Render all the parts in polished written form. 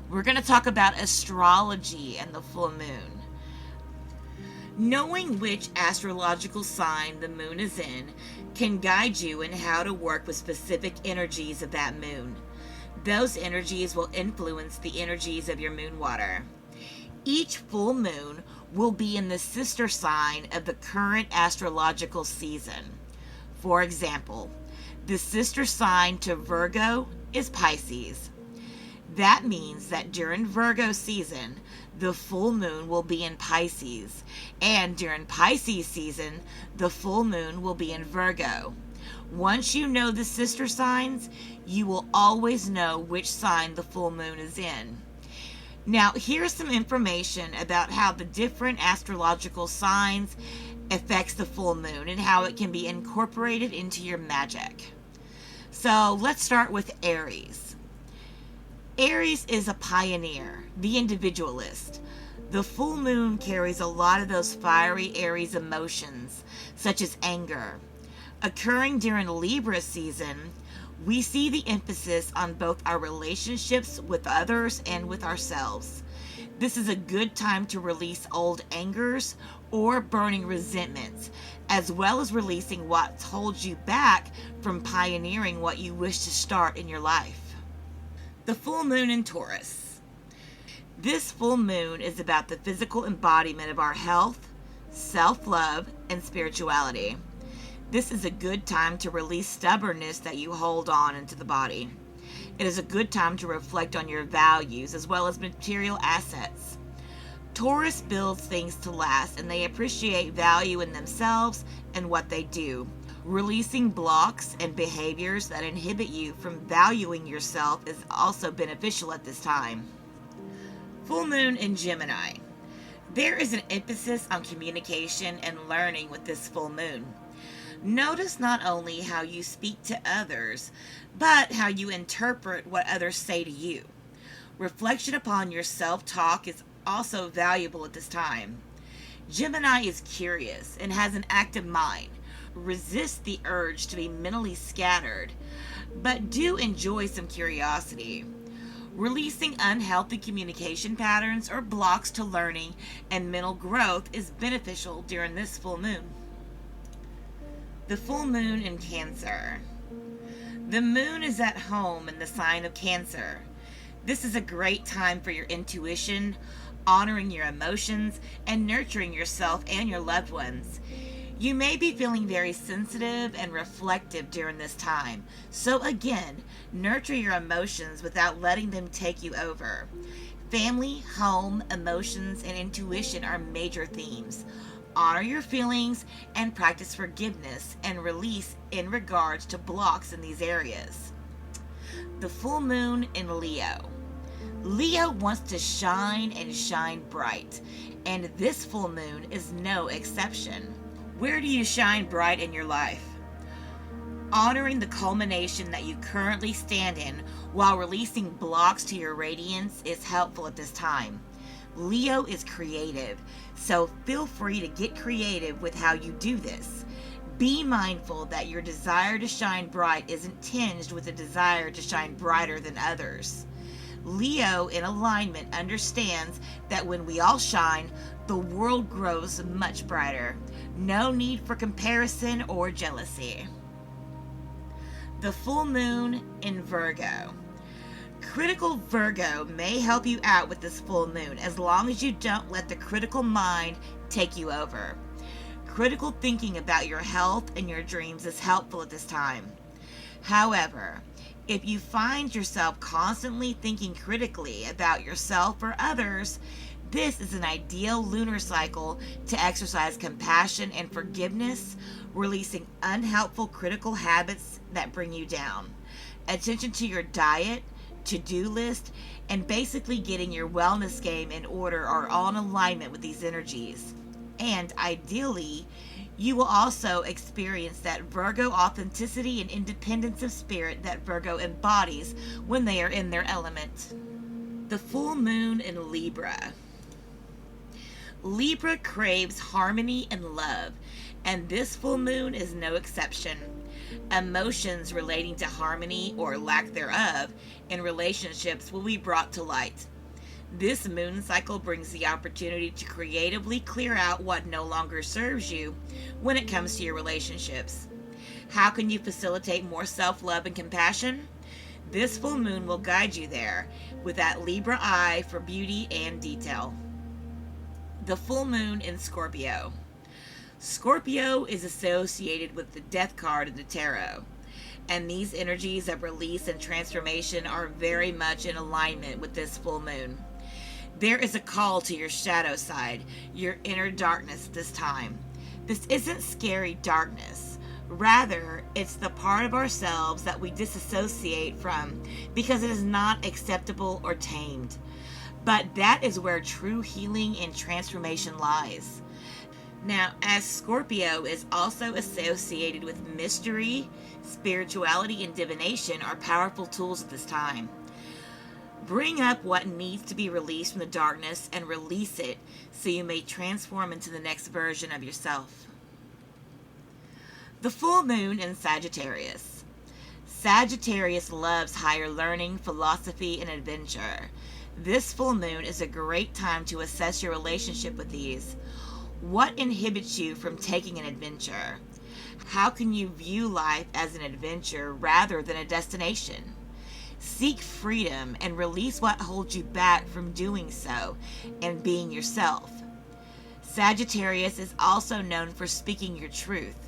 We're going to talk about astrology and the full moon. Knowing which astrological sign the moon is in can guide you in how to work with specific energies of that moon. Those energies will influence the energies of your moon water. Each full moon will be in the sister sign of the current astrological season. For example, the sister sign to Virgo is Pisces. That means that during Virgo season, the full moon will be in Pisces, and during Pisces season, the full moon will be in Virgo. Once you know the sister signs, you will always know which sign the full moon is in. Now, here's some information about how the different astrological signs affects the full moon and how it can be incorporated into your magic. So, let's start with Aries. Aries is a pioneer, the individualist. The full moon carries a lot of those fiery Aries emotions, such as anger. Occurring during Libra season, we see the emphasis on both our relationships with others and with ourselves. This is a good time to release old angers or burning resentments, as well as releasing what holds you back from pioneering what you wish to start in your life. The full moon in Taurus. This full moon is about the physical embodiment of our health, self-love, and spirituality. This is a good time to release stubbornness that you hold on into the body. It is a good time to reflect on your values as well as material assets. Taurus builds things to last, and they appreciate value in themselves and what they do. Releasing blocks and behaviors that inhibit you from valuing yourself is also beneficial at this time. Full moon in Gemini. There is an emphasis on communication and learning with this full moon. Notice not only how you speak to others, but how you interpret what others say to you. Reflection upon your self-talk is also valuable at this time. Gemini is curious and has an active mind. Resist the urge to be mentally scattered, but do enjoy some curiosity. Releasing unhealthy communication patterns or blocks to learning and mental growth is beneficial during this full moon. The full moon in Cancer. The moon is at home in the sign of Cancer. This is a great time for your intuition, honoring your emotions, and nurturing yourself and your loved ones. You may be feeling very sensitive and reflective during this time. So again, nurture your emotions without letting them take you over. Family, home, emotions, and intuition are major themes. Honor your feelings and practice forgiveness and release in regards to blocks in these areas. The full moon in Leo. Leo wants to shine and shine bright, and this full moon is no exception. Where do you shine bright in your life? Honoring the culmination that you currently stand in while releasing blocks to your radiance is helpful at this time. Leo is creative, so feel free to get creative with how you do this. Be mindful that your desire to shine bright isn't tinged with a desire to shine brighter than others. Leo in alignment understands that when we all shine, the world grows much brighter. No need for comparison or jealousy. The full moon in Virgo. Critical Virgo may help you out with this full moon as long as you don't let the critical mind take you over. Critical thinking about your health and your dreams is helpful at this time. However, if you find yourself constantly thinking critically about yourself or others, this is an ideal lunar cycle to exercise compassion and forgiveness, releasing unhelpful critical habits that bring you down. Attention to your diet, to-do list, and basically getting your wellness game in order are all in alignment with these energies. And ideally, you will also experience that Virgo authenticity and independence of spirit that Virgo embodies when they are in their element. The full moon in Libra. Libra craves harmony and love, and this full moon is no exception. Emotions relating to harmony or lack thereof in relationships will be brought to light. This moon cycle brings the opportunity to creatively clear out what no longer serves you when it comes to your relationships. How can you facilitate more self love and compassion? This full moon will guide you there with that Libra eye for beauty and detail. The full moon in Scorpio. Scorpio is associated with the death card in the tarot, and these energies of release and transformation are very much in alignment with this full moon. There is a call to your shadow side, your inner darkness this time. This isn't scary darkness. Rather, it's the part of ourselves that we disassociate from because it is not acceptable or tamed. But that is where true healing and transformation lies. Now, as Scorpio is also associated with mystery, spirituality, and divination are powerful tools at this time. Bring up what needs to be released from the darkness and release it so you may transform into the next version of yourself. The full moon in Sagittarius. Sagittarius loves higher learning, philosophy, and adventure. This full moon is a great time to assess your relationship with these. What inhibits you from taking an adventure? How can you view life as an adventure rather than a destination? Seek freedom and release what holds you back from doing so and being yourself. Sagittarius is also known for speaking your truth.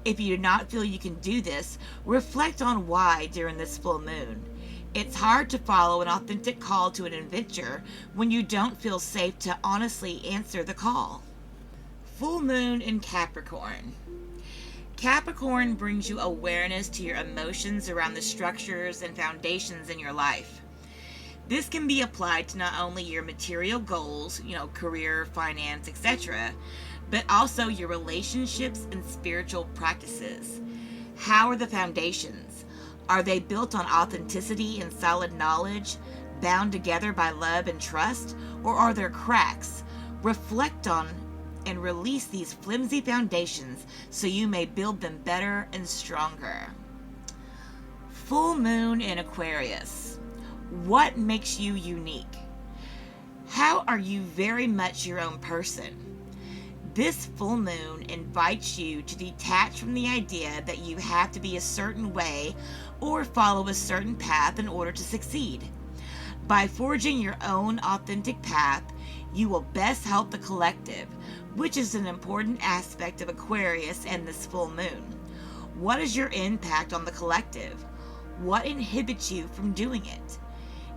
If you do not feel you can do this, reflect on why during this full moon. It's hard to follow an authentic call to an adventure when you don't feel safe to honestly answer the call. Full moon in Capricorn. Capricorn brings you awareness to your emotions around the structures and foundations in your life. This can be applied to not only your material goals, career, finance, etc., but also your relationships and spiritual practices. How are the foundations? Are they built on authenticity and solid knowledge, bound together by love and trust, or are there cracks? Reflect on and release these flimsy foundations so you may build them better and stronger. Full moon in Aquarius. What makes you unique? How are you very much your own person? This full moon invites you to detach from the idea that you have to be a certain way or follow a certain path in order to succeed. By forging your own authentic path, you will best help the collective, which is an important aspect of Aquarius and this full moon. What is your impact on the collective? What inhibits you from doing it?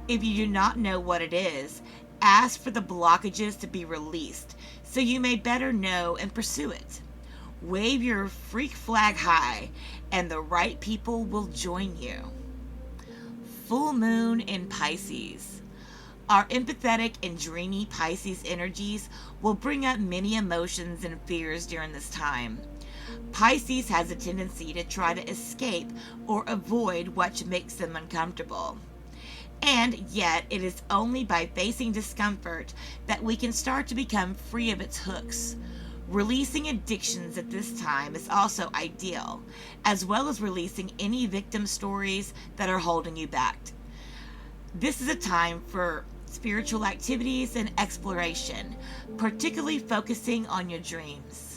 If you do not know what it is, ask for the blockages to be released so you may better know and pursue it. Wave your freak flag high and the right people will join you. Full moon in Pisces. Our empathetic and dreamy Pisces energies will bring up many emotions and fears during this time. Pisces has a tendency to try to escape or avoid what makes them uncomfortable. And yet, it is only by facing discomfort that we can start to become free of its hooks. Releasing addictions at this time is also ideal, as well as releasing any victim stories that are holding you back. This is a time for spiritual activities and exploration, particularly focusing on your dreams.